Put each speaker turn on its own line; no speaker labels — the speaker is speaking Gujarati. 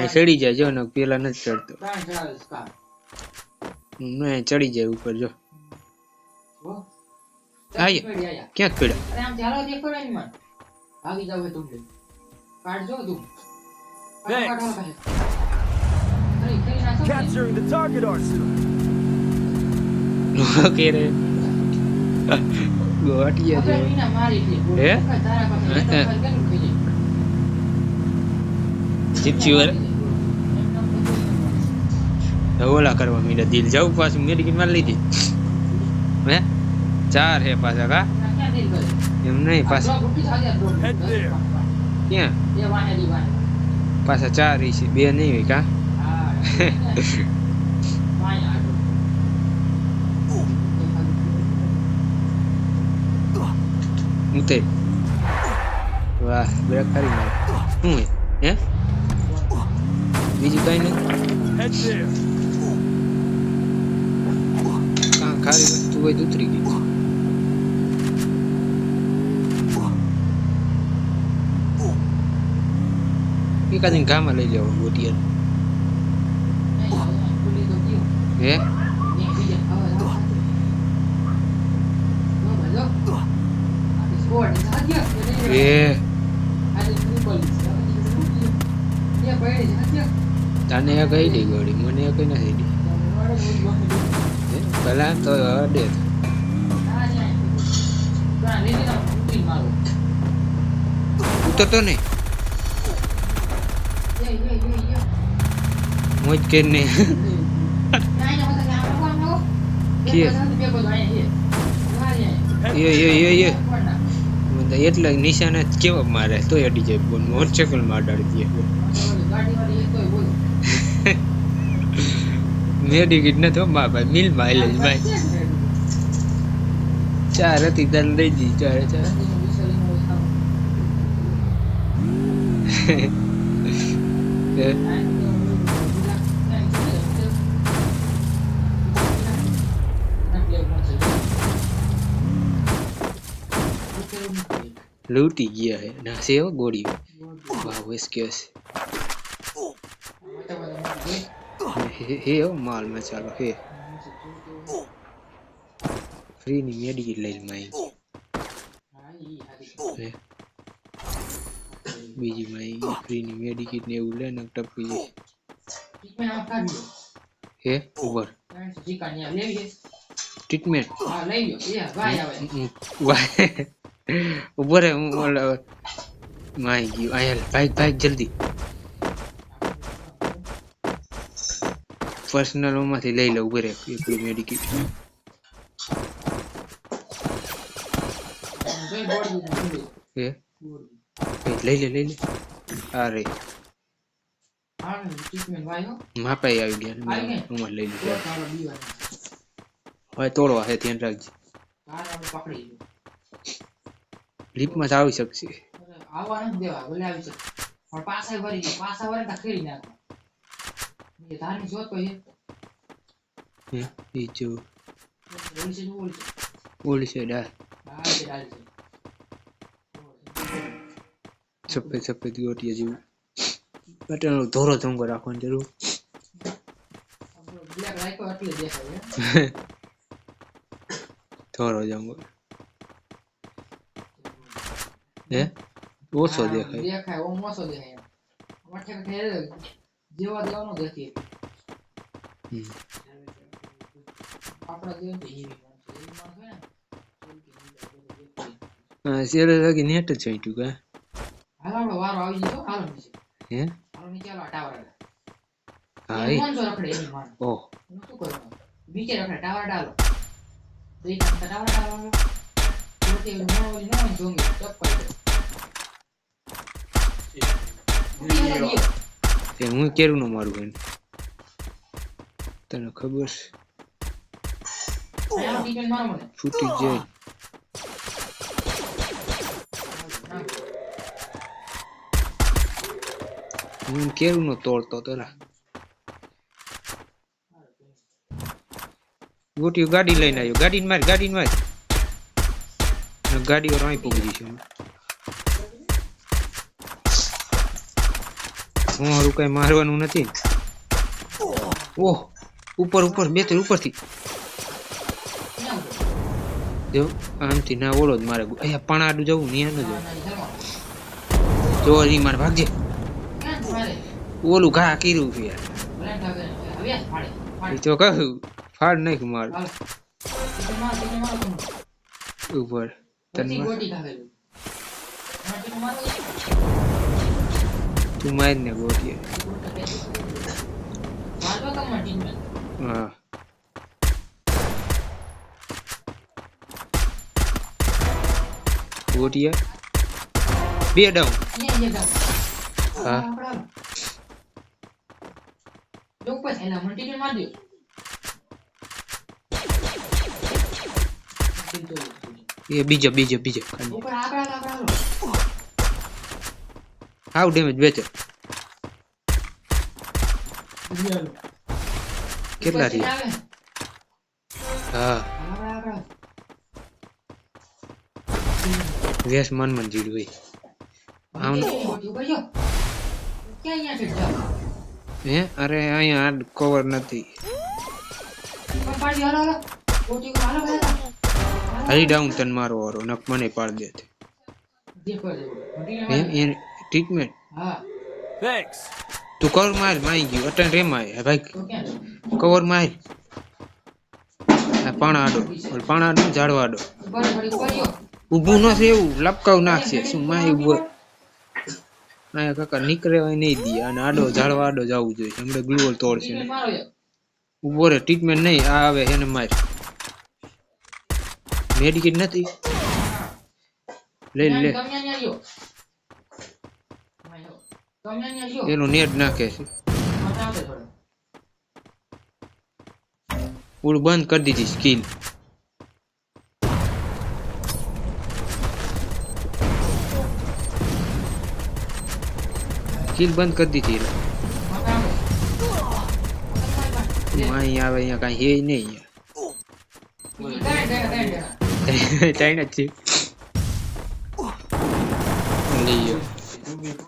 ચડી જાય જો ને પેલા નથી ચડતો નહીં ચડી જાય ઉપર જો ક્યાંક
Capturing the target arsenal.
Okay રે ગોટિયા છે હે જીપચીવર ઓલા કરવા મીડા દિલ જાવ પાછું મેડિકલ માં લીધી હે ચાર હે પાછા કા એમ નહીં પાછા ક્યાં પાછા ચાર છે બે નહીં હોય કા ઉતે વાહ બ્રેક કરી માર શું હે બીજું કઈ નહીં હા ખાલી વસ્તુ હોય ઉતરી ગઈ એકાદી ગામમાં લઈ જાવ ગોટિયા હે તને એ કઈ દી ગોળી મને એ કઈ નથી દી પેલા તો દે ઉતરતો નહીં મોજ કે નહીં એટલે નિશાને કેવા મારે તો અડી જાય બોલ મોટરસાઇકલ માં અડાડી દે મેડિકિટ નથી મા ભાઈ મિલ માઇલેજ ભાઈ ચાર હતી તાર લઈ દી ચારે ચાર लूटी गया है ना से वो गोड़ी वाह इसके हे ओ माल में चलो हे फ्री नहीं मेडिकल ले माई बीजी माई फ्री नहीं मेडिकल ने उले न टपी हे ऊपर ट्रीटमेंट हां ले लो ये भाई आवे ऊपर है माई गयो आयल बाइक बाइक जल्दी पर्सनल માંથી લઈ લે ऊपर એકલી મેડિકેટ એ લઈ લે અરે હા ટ્રીટમેન્ટ વાયો માપાઈ આવી ગયા હું લઈ લીધું હવે તોડવા હે ધ્યાન રાખજો કાર આપણે પકડી લીપ માં આવી શકશે આવવા નથી દેવા બોલે આવી શકે પણ પાછા વરી તા ખેરી નાખો એ ધારની જોત કોઈ હે એ જો ઓલી છે ડા સફેદ સફેદ ગોટિયા જેવું બટન ધોરો ધંગો રાખવાની જરૂર બ્લેક લાઈકો એટલે દેખાય ધોરો જંગો હે ઓછો દેખાય ઓમ ઓછો દેખાય મઠે કે જેવા દેવાનો દેખી આપડા જે હા સેરે લાગી નેટ જ છઈટુ કે હાલો વારો આવી ગયો હાલો નીચે હે હાલો નીચે આલો ટાવર હા એ કોણ જો રખડે એની માન ઓહ શું કરવાનું નીચે રખડે ટાવર ડાલો દઈ ટાવર ડાલો મોટી મોળી નો જોંગે ચપ્પલ તે હું કેરું નો મારું બેન તને ખબર છે આ ડિપેન્ડ મારો મને છૂટી જાય હું કેરું નો તોડતો તરા ગોટી ગાડી લઈને આવ્યો ગાડી માર ગાડી વાળો અહીં પહોંચી છે
હું હારું કઈ મારવાનું નથી ઓહ ઉપર ઉપર બે તો ઉપરથી જો આમથી ના ઓલો જ મારે અહીંયા પાણાડું જવું ન્યા ન જવું જો ઈ મારે ભાગજે ઓલું ઘા કર્યું છે યાર તો કહું ફાડ નાખ્યું મારું ઉપર તું માર ને ગોટીએ હા ગોટીયા બે ડાઉન હા એ બીજો હાઉ ડેમેજ બેચે કેટલા થી હા વેસ મન જીડું ભાઈ હે અરે અહીંયા આ કવર નથી હરી ડાઉન તન મારો વારો નક મને પાડ દે એ ટ્રીટમેન્ટ
Thanks.
તું કવર માર માઈ ગયું અટન રે માય ભાઈ કવર માર આ પાણા આડો ઝાડવા આડો ઊભું ન છે એવું લપકાવ નાખશે શું માય ઉભો આયા કાકા નીકળે હોય નહીં દી અને આડો ઝાડવા આડો જવું જોઈએ હમણાં ગ્લુઅલ તોડશે ને ઉભો રે ટ્રીટમેન્ટ નહીં આ આવે એને માર મેડિકેટ નથી લે એનો નેટ નાખે છે ઓલું બંધ કરી દીધી સ્કીલ બંધ કરી દીધી અહીં આવે અહીંયા કઈ હે નહીં ટાઈમ જ છે